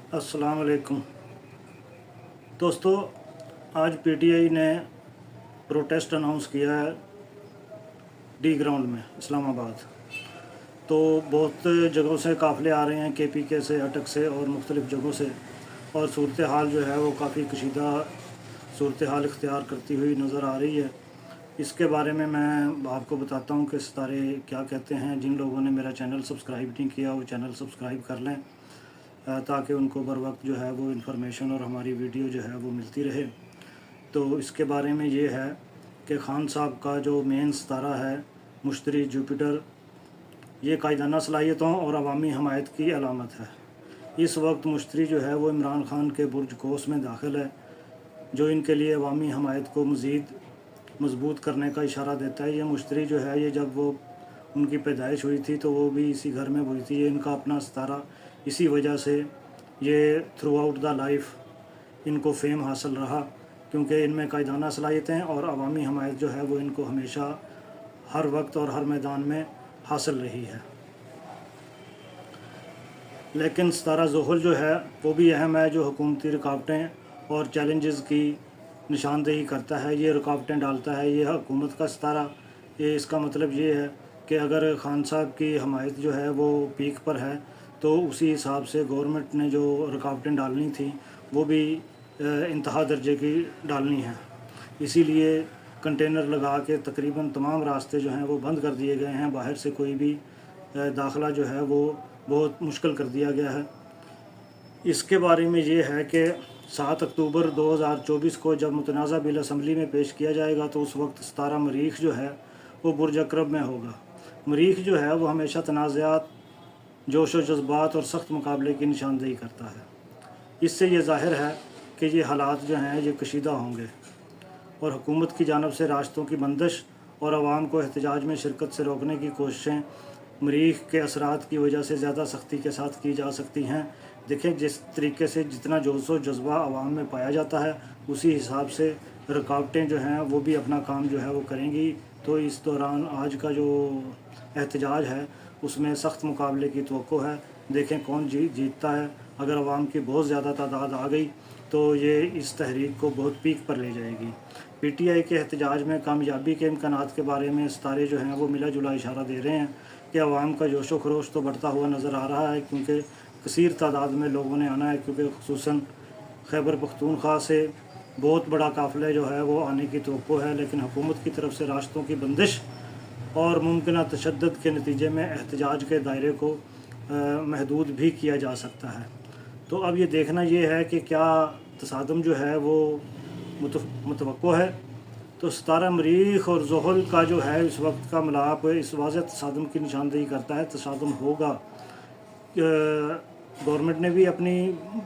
अस्सलाम वालेकुम दोस्तों, आज पीटीआई ने प्रोटेस्ट अनाउंस किया है डी ग्राउंड में इस्लामाबाद। तो बहुत जगहों से काफ़िले आ रहे हैं, केपीके से, अटक से और मुख्तलिफ़ जगहों से, और सूरत हाल जो है वो काफ़ी कशीदा सूरत हाल इख्तियार करती हुई नज़र आ रही है। इसके बारे में मैं आपको बताता हूँ कि सितारे क्या कहते हैं। जिन लोगों ने मेरा चैनल सब्सक्राइब नहीं किया वो चैनल सब्सक्राइब कर लें ताकि उनको बर वक्त जो है वो इन्फॉर्मेशन और हमारी वीडियो जो है वो मिलती रहे। तो इसके बारे में ये है कि खान साहब का जो मेन सितारा है मुश्तरी जुपिटर, ये कायदाना सलाहियतों और अवामी हमायत की अलामत है। इस वक्त मुश्तरी जो है वो इमरान खान के बुर्ज कोस में दाखिल है, जो इनके लिए अवामी हमायत को मज़ीद मजबूत करने का इशारा देता है। ये मुश्तरी जो है, ये जब वो उनकी पैदाइश हुई थी तो वो भी इसी घर में हुई थी। ये इनका अपना सितारा, इसी वजह से ये थ्रू आउट द लाइफ इनको फेम हासिल रहा, क्योंकि इनमें कायदाना सलाहियतें और अवामी हमायत जो है वो इनको हमेशा हर वक्त और हर मैदान में हासिल रही है। लेकिन सितारा ज़ोहल जो है वो भी अहम है, जो हुकूमती रुकावटें और चैलेंजेस की निशानदेही करता है। ये रुकावटें डालता है, ये हुकूमत का सितारा। ये इसका मतलब ये है कि अगर खान साहब की हमायत जो है वो पीक पर है तो उसी हिसाब से गवर्नमेंट ने जो रुकावटें डालनी थी वो भी इंतहा दर्जे की डालनी है। इसीलिए कंटेनर लगा के तकरीबन तमाम रास्ते जो हैं वो बंद कर दिए गए हैं। बाहर से कोई भी दाखला जो है वो बहुत मुश्किल कर दिया गया है। इसके बारे में ये है कि 7 अक्टूबर 2024 को जब मुतनाज़ा बिल असम्बली में पेश किया जाएगा तो उस वक्त सितारा मरीख जो है वो बुर्ज अकरब में होगा। मरीख जो है वो हमेशा तनाज़ात, जोश व जज्बात और सख्त मुकाबले की निशानदेही करता है। इससे ये ज़ाहिर है कि ये हालात जो हैं ये कशीदा होंगे और हुकूमत की जानिब से रास्तों की बंदिश और आवाम को एहतजाज में शिरकत से रोकने की कोशिशें मरीख के असरात की वजह से ज़्यादा सख्ती के साथ की जा सकती हैं। देखें, जिस तरीके से जितना जोश व जज्बा आवाम में पाया जाता है उसी हिसाब से रुकावटें जो हैं वो भी अपना काम जो है वो करेंगी। तो इस दौरान आज का जो एहतजाज है उसमें सख्त मुकाबले की तवक्को है। देखें कौन जीतता है। अगर आवाम की बहुत ज़्यादा तादाद आ गई तो ये इस तहरीक को बहुत पीक पर ले जाएगी। पीटीआई के एहतजाज में कामयाबी के इम्कानात के बारे में सितारे जो हैं वो मिला जुला इशारा दे रहे हैं कि आवाम का जोश व खरोश तो बढ़ता हुआ नज़र आ रहा है, क्योंकि कसीर तादाद में लोगों ने आना है, क्योंकि खुसूसन खैबर पख्तूनख्वा से बहुत बड़ा काफ़िला जो है वो आने की तवक्को है। लेकिन हुकूमत की तरफ से रास्तों की बंदिश और मुमकिन तशद्दुद के नतीजे में एहतजाज के दायरे को महदूद भी किया जा सकता है। तो अब ये देखना ये है कि क्या तसादम जो है वो मुतवक्को है। तो सितारा मरीख और ज़ोहल का जो है इस वक्त का मिलाप इस वाज़ह तसादम की निशानदेही करता है। तसादम होगा। गवर्नमेंट ने भी अपनी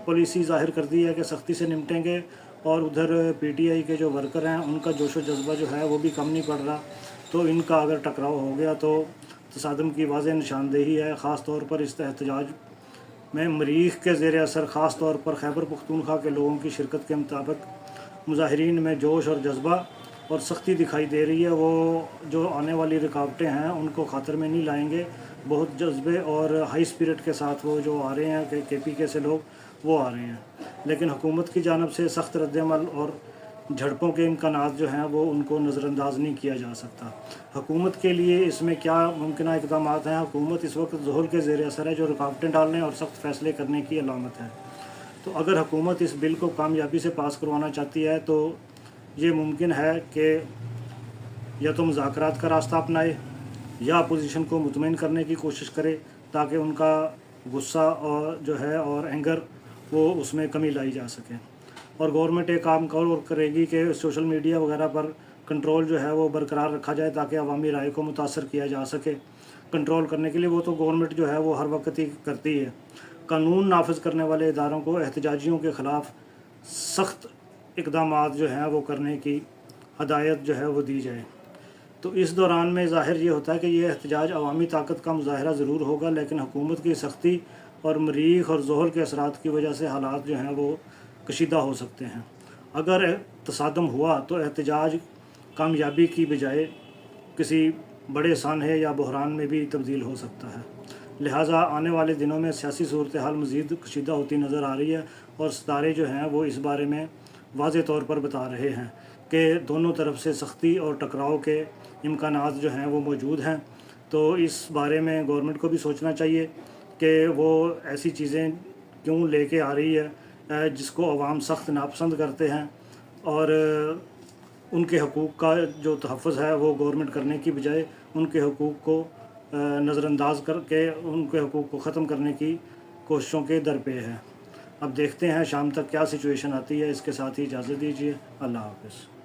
पॉलिसी ज़ाहिर कर दी है कि सख्ती से निपटेंगे, और उधर पीटीआई के जो वर्कर हैं उनका जोश व जज्बा जो है वो भी कम नहीं पड़ रहा। तो इनका अगर टकराव हो गया तो तसादम की वाज़ह निशानदेही है। ख़ास तौर पर इस एहतजाज में मरीख के ज़ेर असर ख़ास तौर पर खैबर पख्तूनख्वा के लोगों की शिरकत के मुताबिक मुजाहिरीन में जोश और जज्बा और सख्ती दिखाई दे रही है। वो जो आने वाली रुकावटें हैं उनको ख़ातर में नहीं लाएंगे। बहुत जज्बे और हाई स्पिरिट के साथ वो जो आ रहे हैं कि केपीके से लोग वो आ रहे हैं। लेकिन हुकूमत की जानिब से सख्त रद्दअमल और झड़पों के इम्कानात जो हैं वो उनको नज़रअंदाज नहीं किया जा सकता। हुकूमत के लिए इसमें क्या मुमकिन इक़दाम हैं। हुकूमत इस वक्त ज़ोहल के ज़ेर असर है, जो रुकावटें डालने और सख्त फ़ैसले करने की अलामत है। तो अगर हुकूमत इस बिल को कामयाबी से पास करवाना चाहती है तो ये मुमकिन है कि या तो मुज़ाकरात का रास्ता अपनाए या अपोजिशन को मुतमईन करने की कोशिश करे, ताकि उनका गुस्सा और जो है और एंगर वो उसमें कमी लाई जा सके। और गवर्नमेंट एक काम और करेगी कि सोशल मीडिया वगैरह पर कंट्रोल जो है वो बरकरार रखा जाए, ताकि अवामी राय को मुतासर किया जा सके। कंट्रोल करने के लिए वो तो गवर्नमेंट जो है वो हर वक्त ही करती है। कानून नाफिज करने वाले इदारों को एहतजाजियों के ख़िलाफ़ सख्त इक़दाम जो हैं वो करने की हदायत जो है वो दी जाए। तो इस दौरान में ज़ाहिर ये होता है कि ये एहतजाज अवामी ताकत का मुज़ाहरा ज़रूर होगा, लेकिन हुकूमत की सख्ती और मरीख और ज़ोहल के असरात की वजह से हालात जो हैं वो कशीदा हो सकते हैं। अगर तसादम हुआ तो एहतजाज कामयाबी की बजाय किसी बड़े सानहे या बहरान में भी तब्दील हो सकता है। لہٰذا آنے والے دنوں میں سیاسی صورتحال مزید کشیدہ ہوتی نظر آ رہی ہے، اور ستارے جو ہیں وہ اس بارے میں واضح طور پر بتا رہے ہیں کہ دونوں طرف سے سختی اور ٹکراؤ کے امکانات جو ہیں وہ موجود ہیں۔ تو اس بارے میں گورنمنٹ کو بھی سوچنا چاہیے کہ وہ ایسی چیزیں کیوں لے کے آ رہی ہے جس کو عوام سخت ناپسند کرتے ہیں، اور ان کے حقوق کا جو تحفظ ہے وہ گورنمنٹ کرنے کی بجائے ان کے حقوق کو نظر انداز کر کے ان کے حقوق کو ختم کرنے کی کوششوں کے درپے ہے۔ اب دیکھتے ہیں شام تک کیا سچویشن آتی ہے۔ اس کے ساتھ ہی اجازت دیجیے، اللہ حافظ۔